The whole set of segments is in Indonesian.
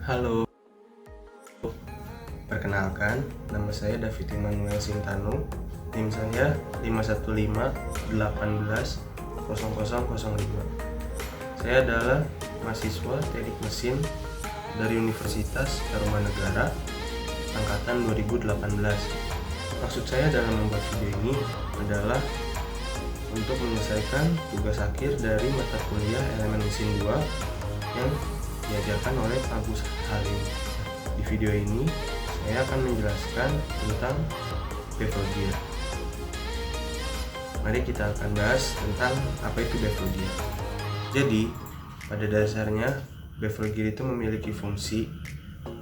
Halo, perkenalkan, nama saya David Immanuel Sintanu. NIM saya 515-18-0005. Saya adalah mahasiswa teknik mesin dari Universitas Tarumanegara, angkatan 2018. Maksud saya dalam membuat video ini adalah untuk menyelesaikan tugas akhir dari mata kuliah elemen mesin 2 yang diajarkan oleh Agus Halim. Di video ini saya akan menjelaskan tentang bevel gear. Mari kita akan bahas tentang apa itu bevel gear. Jadi, pada dasarnya bevel gear itu memiliki fungsi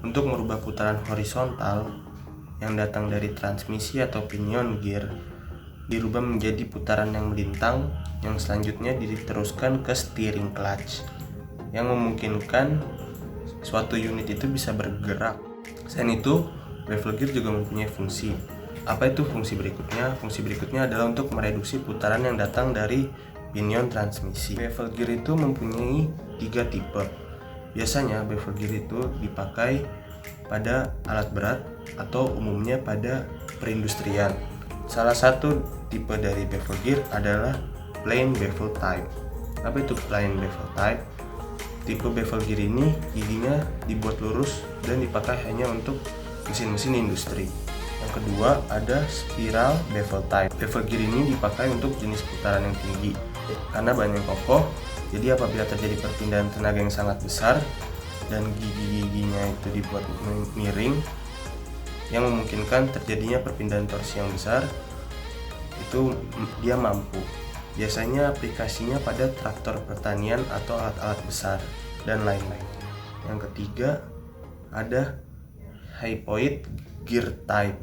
untuk merubah putaran horizontal yang datang dari transmisi atau pinion gear dirubah menjadi putaran yang melintang yang selanjutnya diteruskan ke steering clutch yang memungkinkan suatu unit itu bisa bergerak. Selain itu, bevel gear juga mempunyai fungsi. Apa itu fungsi berikutnya? Fungsi berikutnya adalah untuk mereduksi putaran yang datang dari pinion transmisi. Bevel gear itu mempunyai 3 tipe. Biasanya bevel gear itu dipakai pada alat berat atau umumnya pada perindustrian. Salah satu tipe dari bevel gear adalah plain bevel type. Apa itu plain bevel type? Tipe bevel gear ini giginya dibuat lurus dan dipakai hanya untuk mesin-mesin industri. Yang kedua ada spiral bevel type. Bevel gear ini dipakai untuk jenis putaran yang tinggi karena bahannya kokoh, jadi apabila terjadi perpindahan tenaga yang sangat besar dan gigi-giginya itu dibuat miring yang memungkinkan terjadinya perpindahan torsi yang besar, itu dia mampu. Biasanya aplikasinya pada traktor pertanian atau alat-alat besar dan lain-lain. Yang ketiga ada hypoid gear type.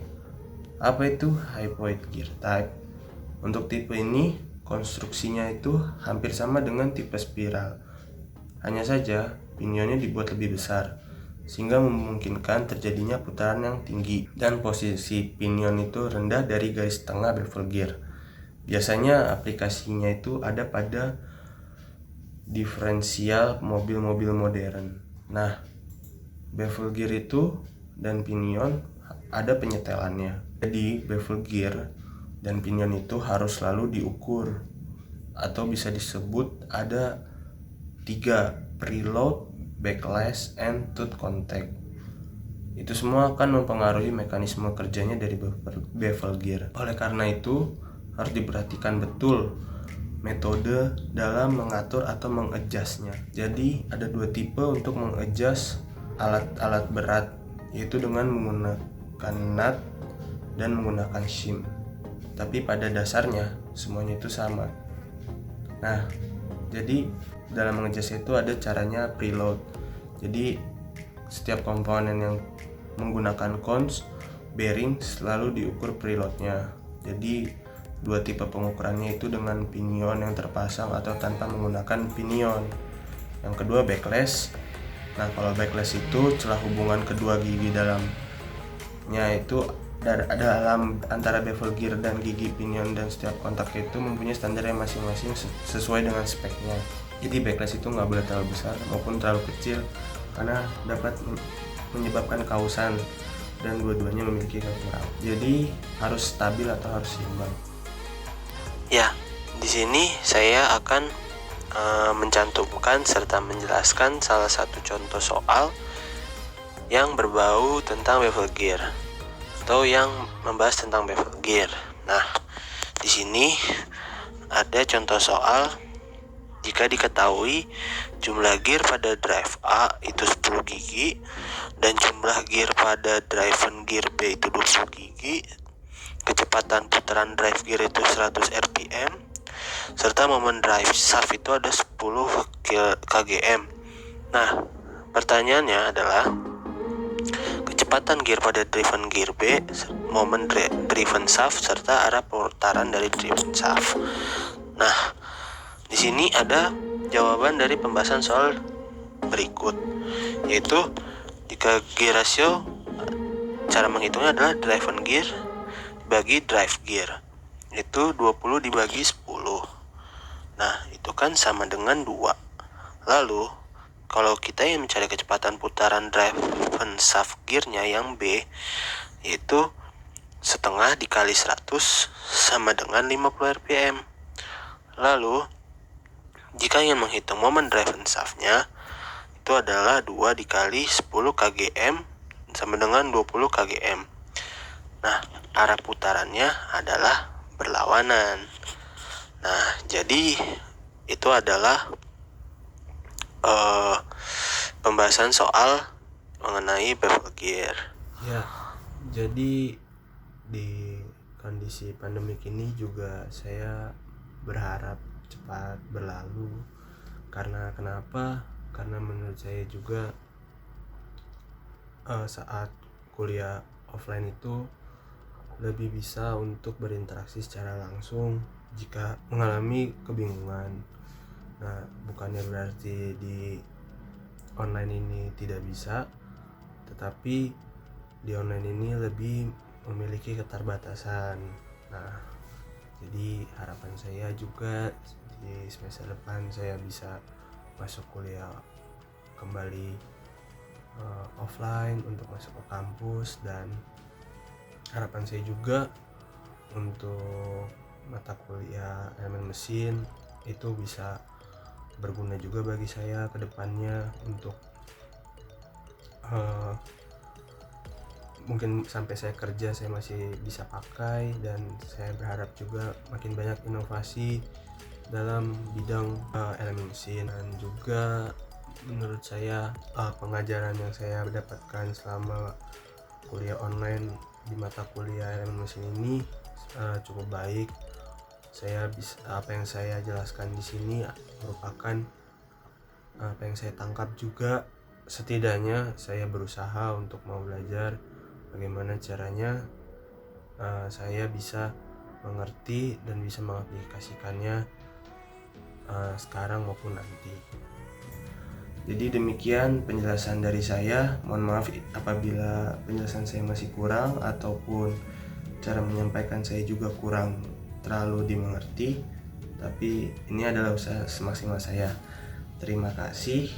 Apa itu hypoid gear type? Untuk tipe ini konstruksinya itu hampir sama dengan tipe spiral. Hanya saja pinionnya dibuat lebih besar sehingga memungkinkan terjadinya putaran yang tinggi dan posisi pinion itu rendah dari garis tengah bevel gear. Biasanya aplikasinya itu ada pada diferensial mobil-mobil modern. Nah, bevel gear itu dan pinion ada penyetelannya. Jadi bevel gear dan pinion itu harus selalu diukur atau bisa disebut ada 3: preload, backlash, and tooth contact. Itu semua akan mempengaruhi mekanisme kerjanya dari bevel gear. Oleh karena itu harus diperhatikan betul metode dalam mengatur atau mengadjustnya. Jadi ada 2 tipe untuk mengadjust alat-alat berat, yaitu dengan menggunakan nut dan menggunakan shim. Tapi pada dasarnya semuanya itu sama. Nah, jadi dalam mengadjust itu ada caranya preload. Jadi setiap komponen yang menggunakan cons, bearing selalu diukur preloadnya. Jadi 2 tipe pengukurannya itu dengan pinion yang terpasang atau tanpa menggunakan pinion. Yang kedua backlash. Nah, kalau backlash itu celah hubungan kedua gigi dalamnya itu dalam antara bevel gear dan gigi pinion dan setiap kontak itu mempunyai standar yang masing-masing sesuai dengan speknya. Jadi backlash itu nggak boleh terlalu besar maupun terlalu kecil karena dapat menyebabkan kausan dan dua-duanya memiliki kekurangan. Jadi harus stabil atau harus seimbang. Ya, di sini saya akan mencantumkan serta menjelaskan salah satu contoh soal yang berbau tentang bevel gear atau yang membahas tentang bevel gear. Nah, di sini ada contoh soal. Jika diketahui jumlah gear pada drive A itu 10 gigi dan jumlah gear pada driven gear B itu 20 gigi, kecepatan putaran drive gear itu 100 rpm, serta momen drive shaft itu ada 10 kgm. Nah, pertanyaannya adalah kecepatan gear pada driven gear B, momen driven shaft, serta arah putaran dari driven shaft. Nah, di sini ada jawaban dari pembahasan soal berikut, yaitu jika gear ratio, cara menghitungnya adalah driven gear dibagi drive gear, itu 20 dibagi 10. Nah, itu kan sama dengan 2. Lalu kalau kita yang mencari kecepatan putaran driven shaft gearnya yang B, yaitu setengah dikali 100 sama dengan 50 rpm. Lalu jika ingin menghitung momen driven shaftnya, itu adalah 2 dikali 10 kgm sama dengan 20 kgm. Nah, arah putarannya adalah berlawanan. Nah, jadi itu adalah pembahasan soal mengenai bevel gear. Ya, jadi di kondisi pandemik ini juga saya berharap cepat berlalu. Karena kenapa? Karena menurut saya juga saat kuliah offline itu lebih bisa untuk berinteraksi secara langsung jika mengalami kebingungan. Nah, bukannya berarti di online ini tidak bisa, tetapi di online ini lebih memiliki keterbatasan. Nah, jadi harapan saya juga di semester depan saya bisa masuk kuliah kembali offline untuk masuk ke kampus, dan harapan saya juga untuk mata kuliah elemen mesin itu bisa berguna juga bagi saya ke depannya untuk mungkin sampai saya kerja saya masih bisa pakai. Dan saya berharap juga makin banyak inovasi dalam bidang elemen mesin. Dan juga menurut saya pengajaran yang saya dapatkan selama kuliah online di mata kuliah elemen mesin ini cukup baik. Saya bisa, apa yang saya jelaskan di sini merupakan apa yang saya tangkap juga. Setidaknya saya berusaha untuk mau belajar bagaimana caranya saya bisa mengerti dan bisa mengaplikasikannya sekarang maupun nanti. Jadi demikian penjelasan dari saya. Mohon maaf apabila penjelasan saya masih kurang ataupun cara menyampaikan saya juga kurang terlalu dimengerti, tapi ini adalah usaha semaksimal saya. Terima kasih.